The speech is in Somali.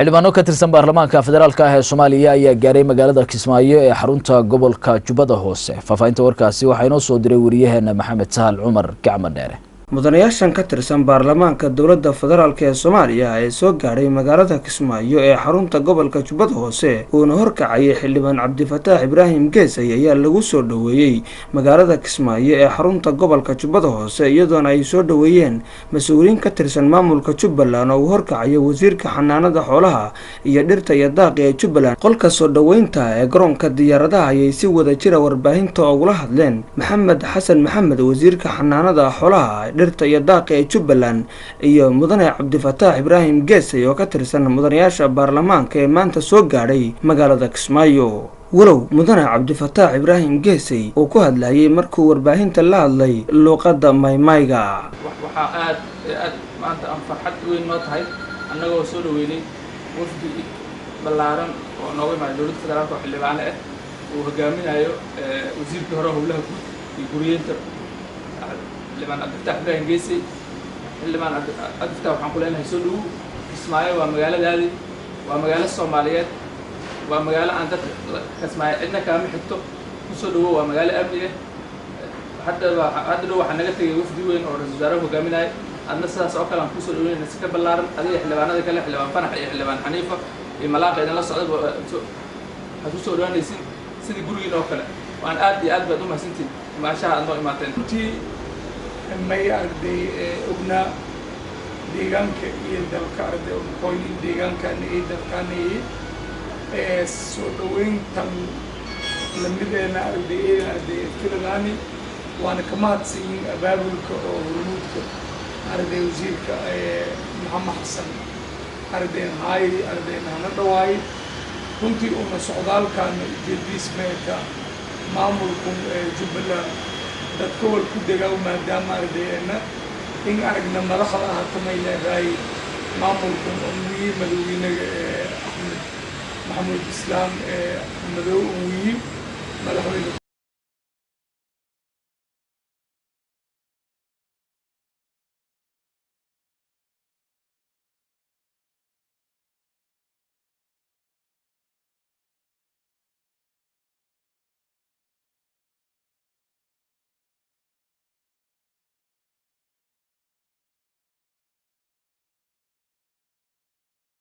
xildhibaano ka tirsan baarlamaanka federaalka ah ee Soomaaliya ayaa gaaray magaalada Kismaayo ee xarunta gobolka Jubbada Hoose. Faafaynta warkaasi waxaa inoo soo diray wariyaheena Maxamed Sahal Cumar Gacma Dheere. mudanayaashan ka tirsan baarlamaanka dowladda federaalka ee Soomaaliya ee soo gaaray magaalada Kismaayo ee xarunta gobolka Jubbada Hoose uuna horkacayay xildhibaan Cabdifataax Ibraahim Geesay ayaa lagu soo dhaweeyay magaalada Kismaayo ee xarunta gobolka Jubbada Hoose iyadoo ay soo dhaweeyeen mas'uuliyiin ka tirsan maamulka Jubbaland oo horkacaya wasiirka xanaanada xoolaha iyo dhirta iyo daaqa ee Jubbaland. qolka soo dhaweynta ee garoonka diyaaradaha ayay si wada jir warbaahinta uga hadleen Maxamed Xasan Maxamed wasiirka xanaanada xoolaha dhirta iyo daaqa ee Jubbaland iyo mudane Cabdifataax Ibraahim Geesay oo ka tirsan mudanayaasha baarlamaanka ee maanta soo gaaray magaalada Kismaayo. walow mudane Cabdifataax Ibraahim Geesay oo ku hadlayay markuu warbaahinta la hadlay luqadda maymayga. waxa aad maanta aan farxad weyn noo tahay annagoo soo dhaweynay wafdi ballaaran oo nooga yimid dowladda federaalka oo xildhibaano ah uu hogaaminayo wasiirkii hore howlaha guud iyo guriyeynta xildhibaan Cabdifataax Ibraahim Geesay. xildhibaan Cabdifataax waxaan ku leenahay soo dhawow. Kismaayo waa magaaladaadi, waa magaalo Soomaaliyeed, waa magaalo aan dadka Kismaayo cidna kaama xigto. ku soo dhawow, waa magaalo amni ah. hadda waxaa naga tegay wafdi weyn oo ra'iisul wasaaraha hogaaminaya. adna sidaas oo kale aan ku soo dhaweynayna si ka ballaaran adiga xildhibaanada kale xildhibaan Fanax iyo xildhibaan Xaniifa iyo Malaaq idin la socda waxaad ku soo dhawaanaysiin sidii gurigiina oo kale. waan aad iyo aad baad u mahadsantihiin maashaha aad noo imaateen. may arday ogna deegaanka iyo dalka arday qoynin deegaankan iyo dalkan soo dhaweyntan lamideena arday filaani waana ka mahadsanyihiin abaabulka oo hormuudka arday wasiirka Maxamed Xasan arday haay arday nana dhawaay runtii una socdaalkan jilbismeeka maamulku Jubbaland dadka wal ku degaa maadaama ardayna in aragna madaxda ah kamay leedahay maamulku ummi madaxweynaha Axmed Maxamuud Islaam madaxweyne